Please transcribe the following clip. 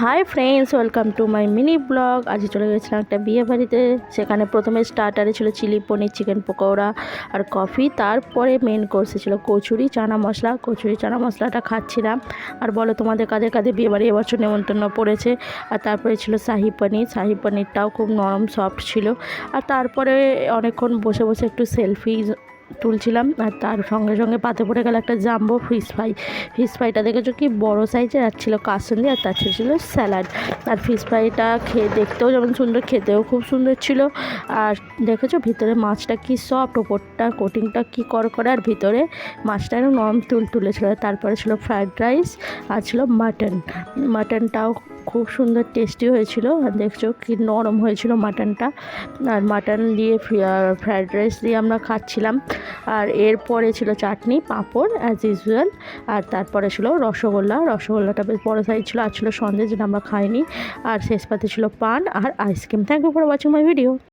Hi friends, welcome to my mini blog. আজ চলে গেছিলাম একটা বিয়ে বাড়িতে। সেখানে প্রথমে স্টার্টারে ছিল চিলি পনির, চিকেন পকোড়া আর কফি। তারপরে মেন কোর্সে ছিল কচুরি চানা মশলা। কচুরি চানা মশলাটা খাচ্ছিলাম। আর বলো তোমাদের কাদের কাদের বিয়ে বাড়ি এবছর নেমন্তন্ন পড়েছে। আর তারপরে ছিল শাহি পনির। শাহি পনিরটাও খুব নরম সফট ছিল। আর তারপরে অনেকক্ষণ বসে বসে একটু সেলফি তুলছিলাম। আর তার সঙ্গে সঙ্গে পাতে পড়ে গেল একটা জাম্বো ফিশ ফ্রাই। ফিশ ফ্রাইটা দেখেছো কি বড় সাইজের, আর ছিল কাসুন্দি, আর তার ছিল স্যালাড। আর ফিশ ফ্রাইটা খেয়ে দেখতেও যেমন সুন্দর, খেতেও খুব সুন্দর ছিল। আর দেখেছো ভিতরে মাছটা কি সফট, ওপরটা কোটিংটা কি করে, আর ভিতরে মাছটা একদম নরম তুলে ছিল। তারপরে ছিল ফ্রায়েড রাইস আর ছিল মাটনটাও খুব সুন্দর টেস্টি হয়েছিল। আর দেখছো কি নরম হয়েছিল মাটনটা। আর মাটন দিয়ে ফ্রায়েড রাইস দিয়ে আমরা খাচ্ছিলাম। আর এরপরে ছিল চাটনি, পাঁপড় অ্যাজ ইউজুয়াল। আর তারপরে ছিল রসগোল্লাটা বেশ বড়ো সাইজ ছিল। আর ছিল সন্দেশ, যেটা আমরা খাইনি। আর শেষ পাতে ছিল পান আর ice cream. Thank you for watching my video.